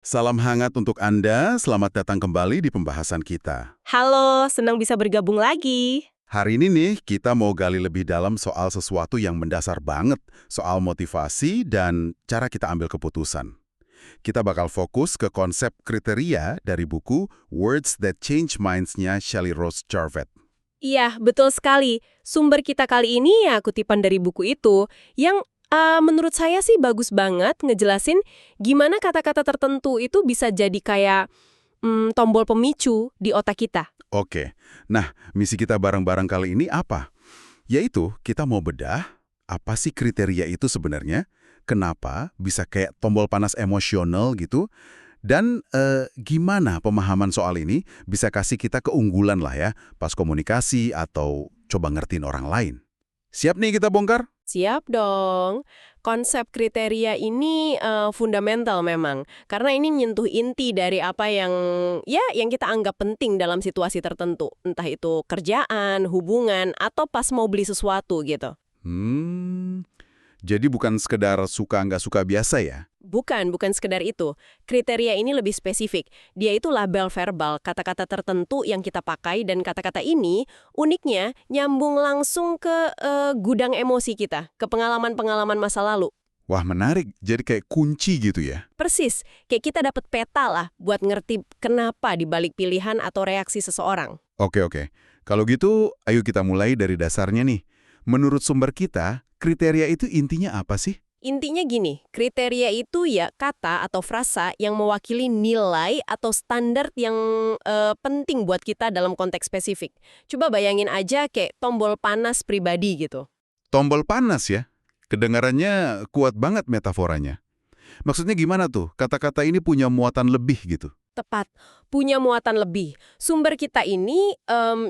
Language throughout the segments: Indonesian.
Salam hangat untuk Anda, selamat datang kembali di pembahasan kita. Halo, senang bisa bergabung lagi. Hari ini nih, kita mau gali lebih dalam soal sesuatu yang mendasar banget, soal motivasi dan cara kita ambil keputusan. Kita bakal fokus ke konsep kriteria dari buku Words That Change Minds-nya Shelley Rose Jarvet. Iya, betul sekali. Sumber kita kali ini ya kutipan dari buku itu, yang menurut saya sih bagus banget ngejelasin gimana kata-kata tertentu itu bisa jadi kayak tombol pemicu di otak kita. Oke, nah misi kita bareng-bareng kali ini apa? Yaitu kita mau bedah, apa sih kriteria itu sebenarnya? Kenapa bisa kayak tombol panas emosional gitu? Dan gimana pemahaman soal ini bisa kasih kita keunggulan lah ya pas komunikasi atau coba ngertiin orang lain. Siap nih kita bongkar? Siap dong. Konsep kriteria ini fundamental memang, karena ini nyentuh inti dari apa yang kita anggap penting dalam situasi tertentu, entah itu kerjaan, hubungan, atau pas mau beli sesuatu gitu. Hmm, jadi bukan sekedar suka nggak suka biasa ya? Bukan sekedar itu. Kriteria ini lebih spesifik. Dia itu label verbal, kata-kata tertentu yang kita pakai, dan kata-kata ini uniknya nyambung langsung ke gudang emosi kita, ke pengalaman-pengalaman masa lalu. Wah menarik, jadi kayak kunci gitu ya? Persis, kayak kita dapat peta lah buat ngerti kenapa dibalik pilihan atau reaksi seseorang. Oke. Kalau gitu, ayo kita mulai dari dasarnya nih. Menurut sumber kita, kriteria itu intinya apa sih? Intinya gini, kriteria itu ya kata atau frasa yang mewakili nilai atau standar yang penting buat kita dalam konteks spesifik. Coba bayangin aja kayak tombol panas pribadi gitu. Tombol panas ya? Kedengarannya kuat banget metaforanya. Maksudnya gimana tuh? Kata-kata ini punya muatan lebih gitu. Tepat, punya muatan lebih. Sumber kita ini,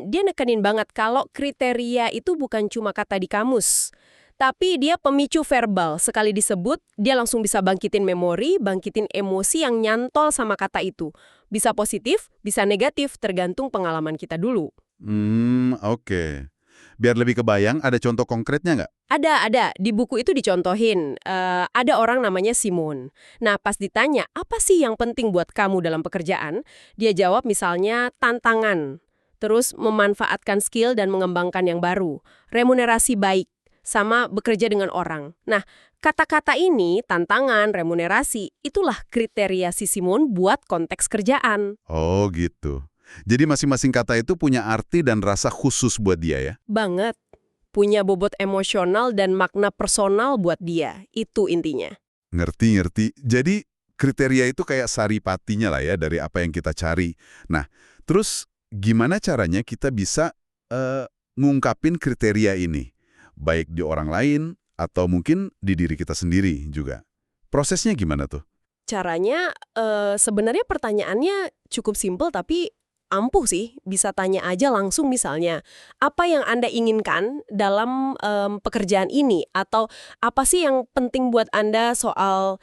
dia nekenin banget kalau kriteria itu bukan cuma kata di kamus. Tapi dia pemicu verbal. Sekali disebut, dia langsung bisa bangkitin memori, bangkitin emosi yang nyantol sama kata itu. Bisa positif, bisa negatif, tergantung pengalaman kita dulu. Oke. Biar lebih kebayang, ada contoh konkretnya nggak? Ada. Di buku itu dicontohin, ada orang namanya Simon. Nah, pas ditanya, apa sih yang penting buat kamu dalam pekerjaan? Dia jawab misalnya, tantangan. Terus memanfaatkan skill dan mengembangkan yang baru. Remunerasi baik, sama bekerja dengan orang. Nah, kata-kata ini, tantangan, remunerasi, itulah kriteria si Simon buat konteks kerjaan. Oh gitu. Jadi masing-masing kata itu punya arti dan rasa khusus buat dia ya? Banget. Punya bobot emosional dan makna personal buat dia. Itu intinya. Ngerti. Jadi kriteria itu kayak saripatinya lah ya dari apa yang kita cari. Nah, terus gimana caranya kita bisa ngungkapin kriteria ini? Baik di orang lain atau mungkin di diri kita sendiri juga. Prosesnya gimana tuh? Caranya, sebenarnya pertanyaannya cukup simpel tapi ampuh sih. Bisa tanya aja langsung misalnya, apa yang Anda inginkan dalam pekerjaan ini? Atau apa sih yang penting buat Anda soal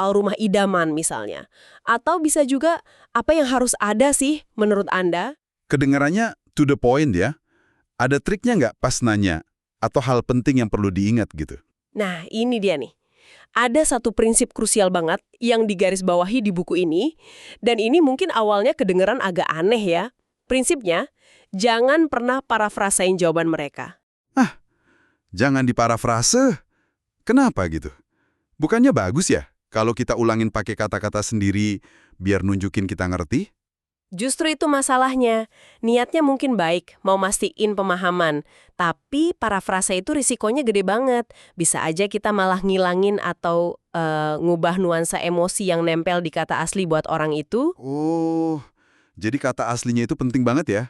rumah idaman misalnya? Atau bisa juga, apa yang harus ada sih menurut Anda? Kedengarannya to the point ya. Ada triknya nggak pas nanya? Atau hal penting yang perlu diingat gitu? Nah, ini dia nih. Ada satu prinsip krusial banget yang digarisbawahi di buku ini, dan ini mungkin awalnya kedengeran agak aneh ya. Prinsipnya, jangan pernah parafrasain jawaban mereka. Ah, jangan diparafrase. Kenapa gitu? Bukannya bagus ya kalau kita ulangin pakai kata-kata sendiri biar nunjukin kita ngerti? Justru itu masalahnya. Niatnya mungkin baik, mau mastiin pemahaman. Tapi parafrasa itu risikonya gede banget. Bisa aja kita malah ngilangin atau ngubah nuansa emosi yang nempel di kata asli buat orang itu. Oh, jadi kata aslinya itu penting banget ya?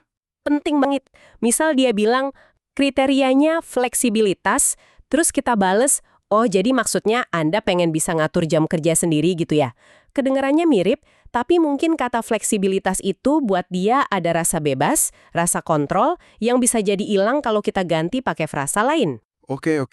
Penting banget. Misal dia bilang kriterianya fleksibilitas, terus kita bales, oh jadi maksudnya Anda pengen bisa ngatur jam kerja sendiri gitu ya. Kedengarannya mirip, tapi mungkin kata fleksibilitas itu buat dia ada rasa bebas, rasa kontrol, yang bisa jadi hilang kalau kita ganti pakai frasa lain. Oke.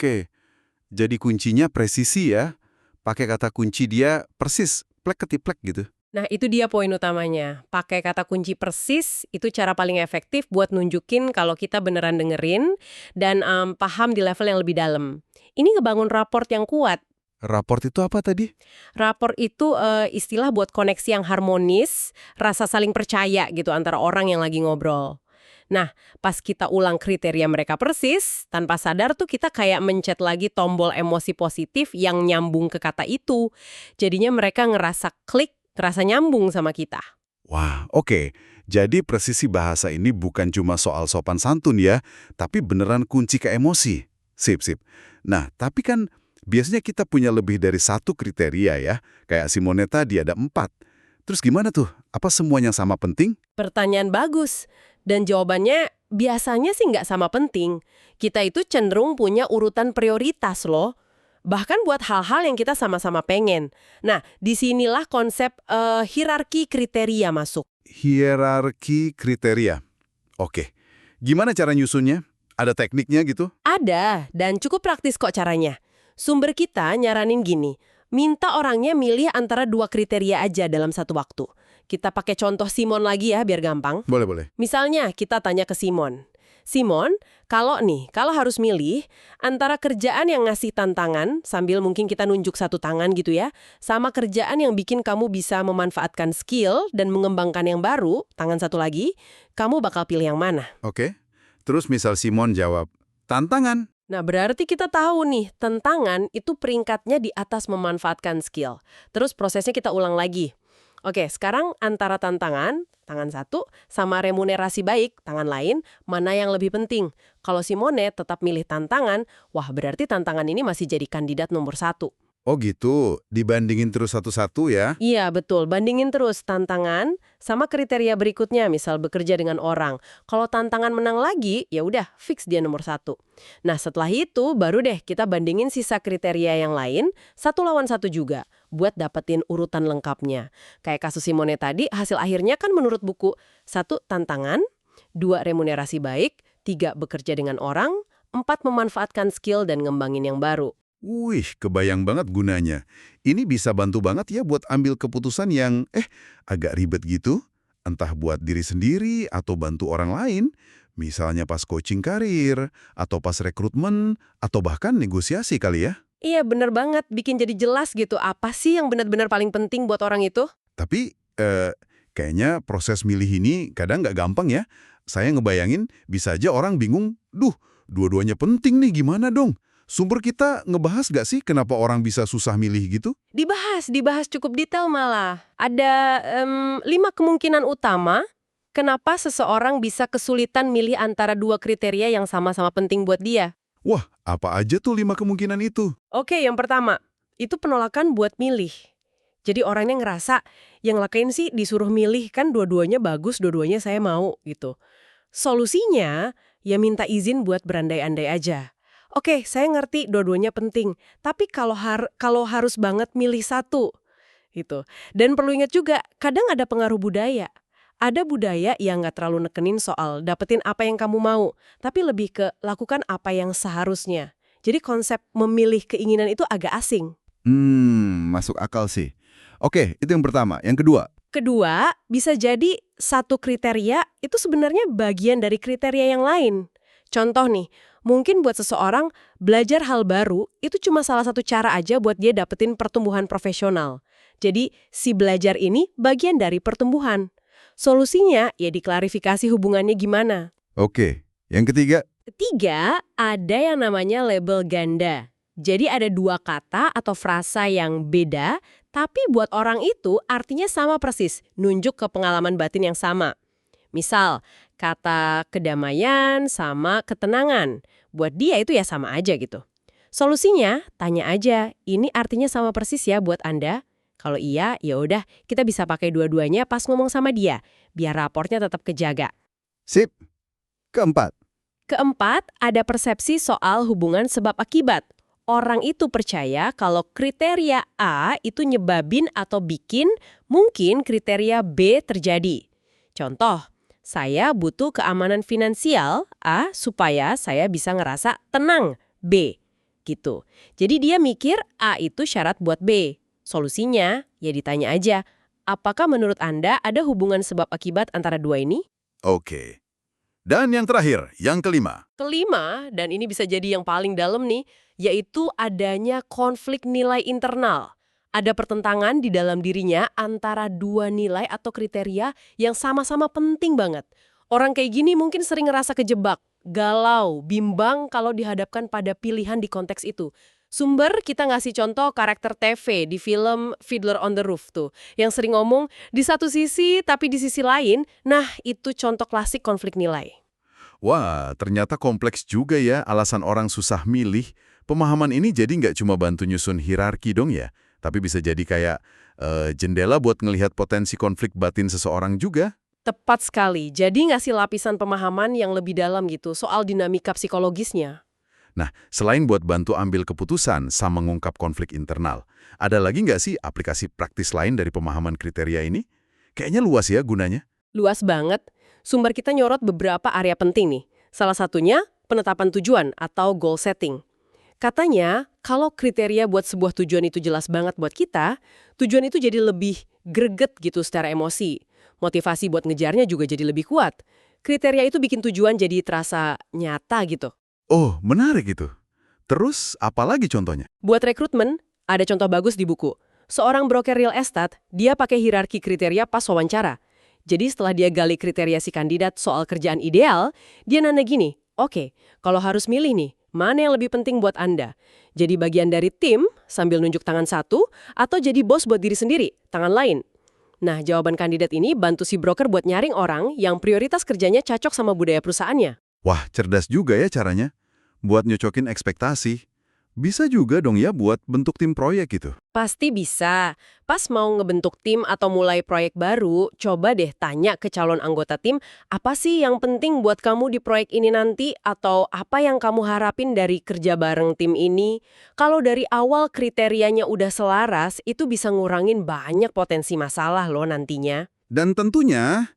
Jadi kuncinya presisi ya. Pakai kata kunci dia persis, plek ketiplek gitu. Nah, itu dia poin utamanya. Pakai kata kunci persis, itu cara paling efektif buat nunjukin kalau kita beneran dengerin dan paham di level yang lebih dalam. Ini ngebangun raport yang kuat. Raport itu apa tadi? Rapor itu istilah buat koneksi yang harmonis, rasa saling percaya gitu antara orang yang lagi ngobrol. Nah, pas kita ulang kriteria mereka persis, tanpa sadar tuh kita kayak mencet lagi tombol emosi positif yang nyambung ke kata itu. Jadinya mereka ngerasa klik, ngerasa nyambung sama kita. Wah, oke. Jadi presisi bahasa ini bukan cuma soal sopan santun ya, tapi beneran kunci ke emosi. Sip, sip. Nah, tapi kan biasanya kita punya lebih dari satu kriteria ya. Kayak Simone tadi ada 4. Terus gimana tuh? Apa semuanya sama penting? Pertanyaan bagus. Dan jawabannya biasanya sih nggak sama penting. Kita itu cenderung punya urutan prioritas loh. Bahkan buat hal-hal yang kita sama-sama pengen. Nah, disinilah konsep hierarki kriteria masuk. Hierarki kriteria. Oke. Gimana cara nyusunnya? Ada tekniknya gitu? Ada, dan cukup praktis kok caranya. Sumber kita nyaranin gini, minta orangnya milih antara 2 kriteria aja dalam satu waktu. Kita pakai contoh Simon lagi ya, biar gampang. Boleh, boleh. Misalnya, kita tanya ke Simon. Simon, kalau harus milih antara kerjaan yang ngasih tantangan, sambil mungkin kita nunjuk satu tangan gitu ya, sama kerjaan yang bikin kamu bisa memanfaatkan skill dan mengembangkan yang baru, tangan satu lagi, kamu bakal pilih yang mana? Oke. Terus misal Simon jawab, tantangan. Nah, berarti kita tahu nih, tantangan itu peringkatnya di atas memanfaatkan skill. Terus prosesnya kita ulang lagi. Oke, sekarang antara tantangan, tangan satu, sama remunerasi baik, tangan lain, mana yang lebih penting? Kalau Simone tetap milih tantangan, wah berarti tantangan ini masih jadi kandidat nomor 1. Oh gitu, dibandingin terus satu-satu ya? Iya, betul. Bandingin terus tantangan sama kriteria berikutnya, misal bekerja dengan orang. Kalau tantangan menang lagi, ya udah fix dia nomor 1. Nah, setelah itu baru deh kita bandingin sisa kriteria yang lain, 1 lawan 1 juga, buat dapetin urutan lengkapnya. Kayak kasus Simone tadi, hasil akhirnya kan menurut buku, 1 tantangan, 2 remunerasi baik, 3 bekerja dengan orang, 4 memanfaatkan skill dan ngembangin yang baru. Wih, kebayang banget gunanya. Ini bisa bantu banget ya buat ambil keputusan yang, agak ribet gitu. Entah buat diri sendiri atau bantu orang lain. Misalnya pas coaching karir, atau pas rekrutmen, atau bahkan negosiasi kali ya. Iya, bener banget. Bikin jadi jelas gitu, apa sih yang benar-benar paling penting buat orang itu? Tapi, kayaknya proses milih ini kadang nggak gampang ya. Saya ngebayangin bisa aja orang bingung, dua-duanya penting nih, gimana dong? Sumber kita ngebahas nggak sih kenapa orang bisa susah milih gitu? Dibahas cukup detail malah. Ada 5 kemungkinan utama kenapa seseorang bisa kesulitan milih antara 2 kriteria yang sama-sama penting buat dia. Wah, apa aja tuh 5 kemungkinan itu? Oke, yang pertama, itu penolakan buat milih. Jadi orangnya ngerasa, yang lakuin sih disuruh milih, kan dua-duanya bagus, dua-duanya saya mau gitu. Solusinya, ya minta izin buat berandai-andai aja. Oke, saya ngerti dua-duanya penting, tapi kalau harus banget milih satu, gitu. Dan perlu ingat juga, kadang ada pengaruh budaya. Ada budaya yang nggak terlalu nekenin soal dapetin apa yang kamu mau, tapi lebih ke lakukan apa yang seharusnya. Jadi konsep memilih keinginan itu agak asing. Masuk akal sih. Oke, itu yang pertama. Yang kedua? Kedua, bisa jadi satu kriteria itu sebenarnya bagian dari kriteria yang lain. Contoh nih, mungkin buat seseorang, belajar hal baru itu cuma salah satu cara aja buat dia dapetin pertumbuhan profesional. Jadi, si belajar ini bagian dari pertumbuhan. Solusinya, ya diklarifikasi hubungannya gimana. Oke, yang ketiga? Ketiga, ada yang namanya label ganda. Jadi ada 2 kata atau frasa yang beda, tapi buat orang itu artinya sama persis, nunjuk ke pengalaman batin yang sama. Misal, kata kedamaian sama ketenangan. Buat dia itu ya sama aja gitu. Solusinya, tanya aja, ini artinya sama persis ya buat Anda? Kalau iya, ya udah, kita bisa pakai dua-duanya pas ngomong sama dia, biar raportnya tetap kejaga. Sip. Keempat? Keempat, ada persepsi soal hubungan sebab akibat. Orang itu percaya kalau kriteria A itu nyebabin atau bikin mungkin kriteria B terjadi. Contoh, saya butuh keamanan finansial A supaya saya bisa ngerasa tenang B. Gitu. Jadi dia mikir A itu syarat buat B. Solusinya, ya ditanya aja, apakah menurut Anda ada hubungan sebab akibat antara dua ini? Oke. Dan yang terakhir, yang kelima? Kelima, dan ini bisa jadi yang paling dalam nih, yaitu adanya konflik nilai internal. Ada pertentangan di dalam dirinya antara dua nilai atau kriteria yang sama-sama penting banget. Orang kayak gini mungkin sering ngerasa kejebak, galau, bimbang kalau dihadapkan pada pilihan di konteks itu. Sumber kita ngasih contoh karakter TV di film Fiddler on the Roof tuh, yang sering ngomong di satu sisi tapi di sisi lain, nah itu contoh klasik konflik nilai. Wah, ternyata kompleks juga ya alasan orang susah milih. Pemahaman ini jadi nggak cuma bantu nyusun hierarki dong ya, tapi bisa jadi kayak jendela buat ngelihat potensi konflik batin seseorang juga. Tepat sekali, jadi ngasih lapisan pemahaman yang lebih dalam gitu soal dinamika psikologisnya. Nah, selain buat bantu ambil keputusan sama mengungkap konflik internal, ada lagi nggak sih aplikasi praktis lain dari pemahaman kriteria ini? Kayaknya luas ya gunanya. Luas banget. Sumber kita nyorot beberapa area penting nih. Salah satunya penetapan tujuan atau goal setting. Katanya, kalau kriteria buat sebuah tujuan itu jelas banget buat kita, tujuan itu jadi lebih greget gitu secara emosi. Motivasi buat ngejarnya juga jadi lebih kuat. Kriteria itu bikin tujuan jadi terasa nyata gitu. Oh, menarik itu. Terus, apalagi contohnya? Buat rekrutmen, ada contoh bagus di buku. Seorang broker real estate, dia pakai hierarki kriteria pas wawancara. Jadi setelah dia gali kriteria si kandidat soal kerjaan ideal, dia nanya gini, oke, kalau harus milih nih, mana yang lebih penting buat Anda? Jadi bagian dari tim, sambil nunjuk tangan satu, atau jadi bos buat diri sendiri, tangan lain? Nah, jawaban kandidat ini bantu si broker buat nyaring orang yang prioritas kerjanya cocok sama budaya perusahaannya. Wah, cerdas juga ya caranya. Buat nyocokin ekspektasi. Bisa juga dong ya buat bentuk tim proyek gitu. Pasti bisa. Pas mau ngebentuk tim atau mulai proyek baru, coba deh tanya ke calon anggota tim, apa sih yang penting buat kamu di proyek ini nanti? Atau apa yang kamu harapin dari kerja bareng tim ini? Kalau dari awal kriterianya udah selaras, itu bisa ngurangin banyak potensi masalah loh nantinya. Dan tentunya,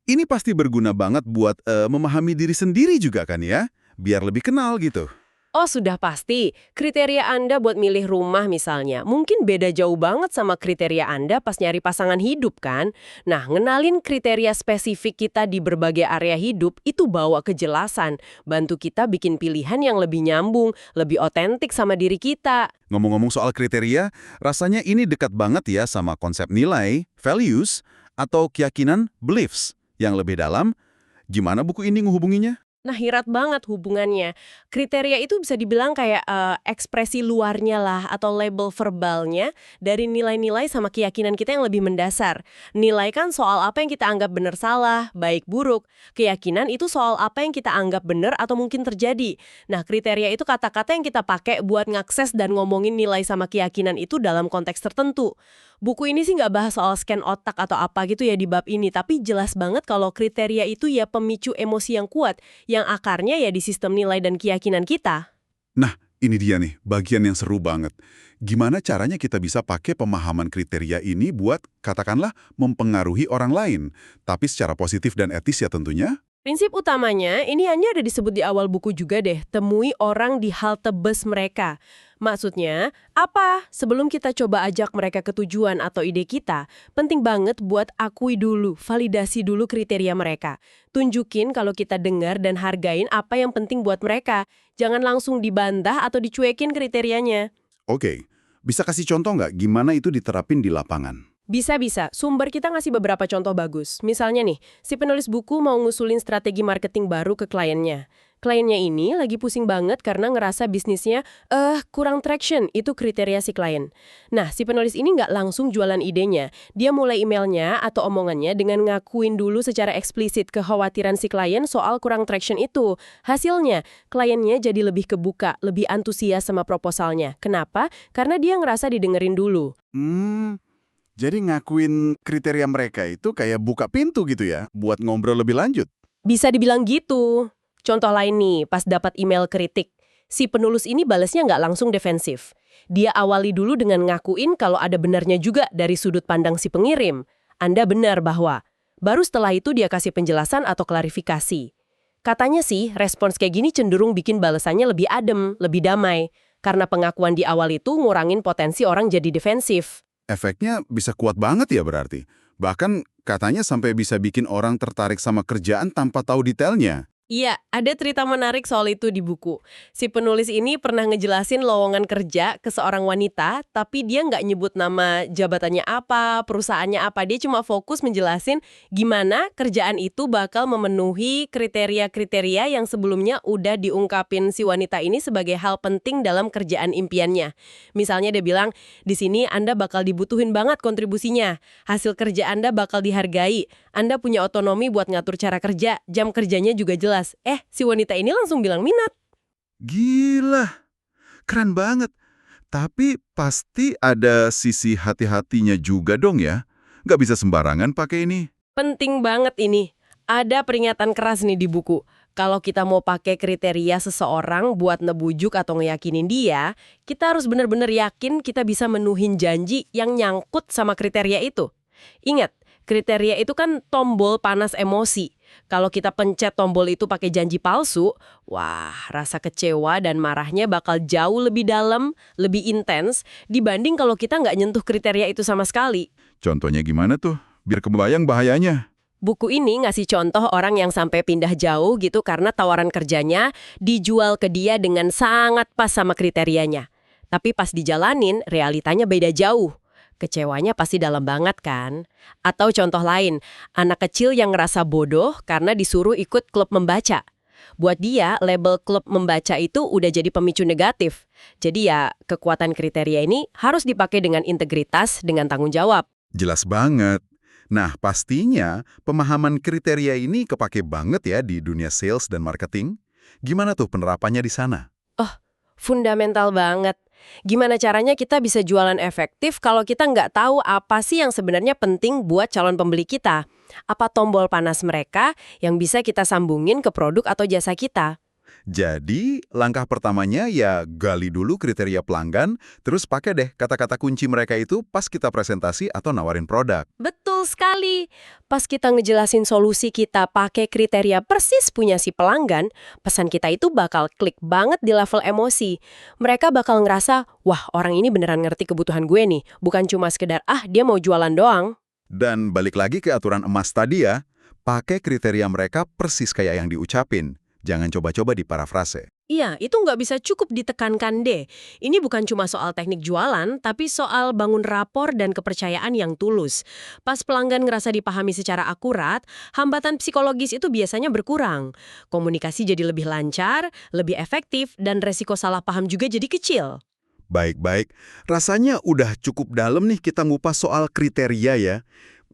ini pasti berguna banget buat memahami diri sendiri juga kan ya? Biar lebih kenal gitu. Oh, sudah pasti. Kriteria Anda buat milih rumah misalnya, mungkin beda jauh banget sama kriteria Anda pas nyari pasangan hidup kan? Nah, ngenalin kriteria spesifik kita di berbagai area hidup itu bawa kejelasan, bantu kita bikin pilihan yang lebih nyambung, lebih otentik sama diri kita. Ngomong-ngomong soal kriteria, rasanya ini dekat banget ya sama konsep nilai, values, atau keyakinan, beliefs. Yang lebih dalam, gimana buku ini menghubunginya? Nah, erat banget hubungannya. Kriteria itu bisa dibilang kayak ekspresi luarnya lah atau label verbalnya dari nilai-nilai sama keyakinan kita yang lebih mendasar. Nilai kan soal apa yang kita anggap benar salah, baik buruk. Keyakinan itu soal apa yang kita anggap benar atau mungkin terjadi. Nah, kriteria itu kata-kata yang kita pakai buat ngakses dan ngomongin nilai sama keyakinan itu dalam konteks tertentu. Buku ini sih nggak bahas soal scan otak atau apa gitu ya di bab ini, tapi jelas banget kalau kriteria itu ya pemicu emosi yang kuat, yang akarnya ya di sistem nilai dan keyakinan kita. Nah, ini dia nih, bagian yang seru banget. Gimana caranya kita bisa pakai pemahaman kriteria ini buat, katakanlah, mempengaruhi orang lain, tapi secara positif dan etis ya tentunya? Prinsip utamanya, ini hanya ada disebut di awal buku juga deh, temui orang di halte bus mereka. Maksudnya, apa? Sebelum kita coba ajak mereka ke tujuan atau ide kita, penting banget buat akui dulu, validasi dulu kriteria mereka. Tunjukin kalau kita dengar dan hargain apa yang penting buat mereka. Jangan langsung dibantah atau dicuekin kriterianya. Oke, bisa kasih contoh nggak gimana itu diterapin di lapangan? Bisa. Sumber kita ngasih beberapa contoh bagus. Misalnya nih, si penulis buku mau ngusulin strategi marketing baru ke kliennya. Kliennya ini lagi pusing banget karena ngerasa bisnisnya, kurang traction, itu kriteria si klien. Nah, si penulis ini nggak langsung jualan idenya. Dia mulai emailnya atau omongannya dengan ngakuin dulu secara eksplisit kekhawatiran si klien soal kurang traction itu. Hasilnya, kliennya jadi lebih kebuka, lebih antusias sama proposalnya. Kenapa? Karena dia ngerasa didengerin dulu. Jadi ngakuin kriteria mereka itu kayak buka pintu gitu ya, buat ngobrol lebih lanjut. Bisa dibilang gitu. Contoh lain nih, pas dapat email kritik. Si penulis ini balesnya nggak langsung defensif. Dia awali dulu dengan ngakuin kalau ada benarnya juga dari sudut pandang si pengirim. Anda benar bahwa. Baru setelah itu dia kasih penjelasan atau klarifikasi. Katanya sih, respons kayak gini cenderung bikin balesannya lebih adem, lebih damai. Karena pengakuan di awal itu ngurangin potensi orang jadi defensif. Efeknya bisa kuat banget ya berarti. Bahkan katanya sampai bisa bikin orang tertarik sama kerjaan tanpa tahu detailnya. Iya, ada cerita menarik soal itu di buku. Si penulis ini pernah ngejelasin lowongan kerja ke seorang wanita, tapi dia nggak nyebut nama jabatannya apa, perusahaannya apa. Dia cuma fokus menjelasin gimana kerjaan itu bakal memenuhi kriteria-kriteria yang sebelumnya udah diungkapin si wanita ini sebagai hal penting dalam kerjaan impiannya. Misalnya dia bilang, di sini Anda bakal dibutuhin banget kontribusinya, hasil kerja Anda bakal dihargai, Anda punya otonomi buat ngatur cara kerja, jam kerjanya juga jelas. Si wanita ini langsung bilang minat. Gila, keren banget. Tapi pasti ada sisi hati-hatinya juga dong ya. Nggak bisa sembarangan pakai ini. Penting banget ini. Ada peringatan keras nih di buku. Kalau kita mau pakai kriteria seseorang buat nebujuk atau ngeyakinin dia, kita harus benar-benar yakin kita bisa menuhin janji yang nyangkut sama kriteria itu. Ingat, kriteria itu kan tombol panas emosi. Kalau kita pencet tombol itu pakai janji palsu, wah, rasa kecewa dan marahnya bakal jauh lebih dalam, lebih intens dibanding kalau kita nggak nyentuh kriteria itu sama sekali. Contohnya gimana tuh? Biar kebayang bahayanya. Buku ini ngasih contoh orang yang sampai pindah jauh gitu karena tawaran kerjanya dijual ke dia dengan sangat pas sama kriterianya. Tapi pas dijalanin, realitanya beda jauh. Kecewanya pasti dalam banget kan? Atau contoh lain, anak kecil yang ngerasa bodoh karena disuruh ikut klub membaca. Buat dia, label klub membaca itu udah jadi pemicu negatif. Jadi ya, kekuatan kriteria ini harus dipakai dengan integritas, dengan tanggung jawab. Jelas banget. Nah, pastinya pemahaman kriteria ini kepake banget ya di dunia sales dan marketing. Gimana tuh penerapannya di sana? Fundamental banget. Gimana caranya kita bisa jualan efektif kalau kita nggak tahu apa sih yang sebenarnya penting buat calon pembeli kita? Apa tombol panas mereka yang bisa kita sambungin ke produk atau jasa kita? Jadi, langkah pertamanya ya gali dulu kriteria pelanggan, terus pakai deh kata-kata kunci mereka itu pas kita presentasi atau nawarin produk. Betul sekali. Pas kita ngejelasin solusi kita pakai kriteria persis punya si pelanggan, pesan kita itu bakal klik banget di level emosi. Mereka bakal ngerasa, wah orang ini beneran ngerti kebutuhan gue nih, bukan cuma sekedar, dia mau jualan doang. Dan balik lagi ke aturan emas tadi ya, pakai kriteria mereka persis kayak yang diucapin. Jangan coba-coba diparafrase. Iya, itu nggak bisa cukup ditekankan deh. Ini bukan cuma soal teknik jualan, tapi soal bangun rapor dan kepercayaan yang tulus. Pas pelanggan ngerasa dipahami secara akurat, hambatan psikologis itu biasanya berkurang. Komunikasi jadi lebih lancar, lebih efektif, dan resiko salah paham juga jadi kecil. Baik-baik, rasanya udah cukup dalam nih kita ngupas soal kriteria ya.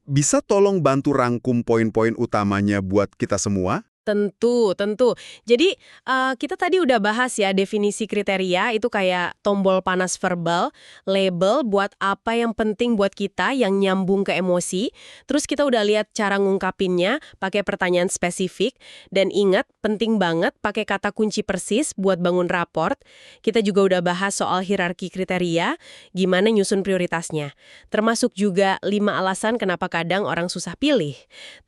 Bisa tolong bantu rangkum poin-poin utamanya buat kita semua? Tentu, tentu. Jadi, kita tadi udah bahas ya definisi kriteria itu kayak tombol panas verbal, label buat apa yang penting buat kita yang nyambung ke emosi. Terus kita udah lihat cara ngungkapinnya pakai pertanyaan spesifik. Dan ingat, penting banget pakai kata kunci persis buat bangun raport. Kita juga udah bahas soal hierarki kriteria, gimana nyusun prioritasnya. Termasuk juga 5 alasan kenapa kadang orang susah pilih.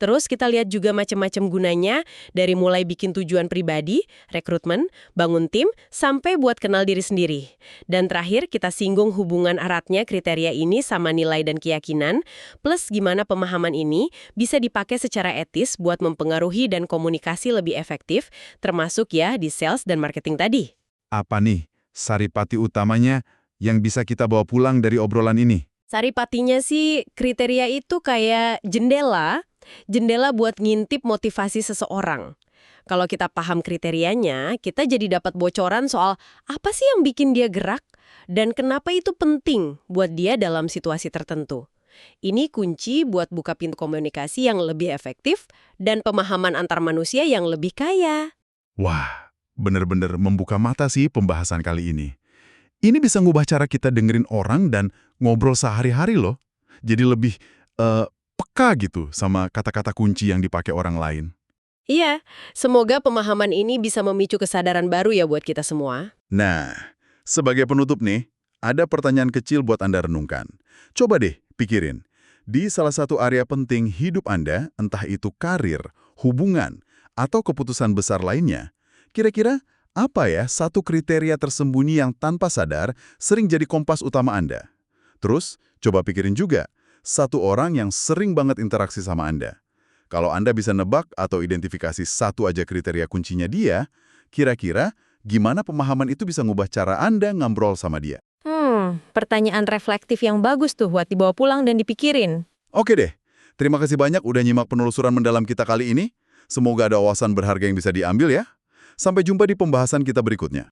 Terus kita lihat juga macam-macam gunanya, dari mulai bikin tujuan pribadi, rekrutmen, bangun tim, sampai buat kenal diri sendiri. Dan terakhir, kita singgung hubungan eratnya kriteria ini sama nilai dan keyakinan, plus gimana pemahaman ini bisa dipakai secara etis buat mempengaruhi dan komunikasi lebih efektif, termasuk ya di sales dan marketing tadi. Apa nih saripati utamanya yang bisa kita bawa pulang dari obrolan ini? Saripatinya sih kriteria itu kayak jendela buat ngintip motivasi seseorang. Kalau kita paham kriterianya, kita jadi dapat bocoran soal apa sih yang bikin dia gerak dan kenapa itu penting buat dia dalam situasi tertentu. Ini kunci buat buka pintu komunikasi yang lebih efektif dan pemahaman antar manusia yang lebih kaya. Wah, bener-bener membuka mata sih pembahasan kali ini. Ini bisa ngubah cara kita dengerin orang dan ngobrol sehari-hari loh. Jadi lebih peka gitu sama kata-kata kunci yang dipakai orang lain. Iya, semoga pemahaman ini bisa memicu kesadaran baru ya buat kita semua. Nah, sebagai penutup nih, ada pertanyaan kecil buat Anda renungkan. Coba deh pikirin, di salah satu area penting hidup Anda, entah itu karir, hubungan, atau keputusan besar lainnya, kira-kira apa ya satu kriteria tersembunyi yang tanpa sadar sering jadi kompas utama Anda? Terus, coba pikirin juga, satu orang yang sering banget interaksi sama Anda. Kalau Anda bisa nebak atau identifikasi satu aja kriteria kuncinya dia, kira-kira gimana pemahaman itu bisa ngubah cara Anda ngambrol sama dia? Pertanyaan reflektif yang bagus tuh buat dibawa pulang dan dipikirin. Oke deh, terima kasih banyak udah nyimak penelusuran mendalam kita kali ini. Semoga ada wawasan berharga yang bisa diambil ya. Sampai jumpa di pembahasan kita berikutnya.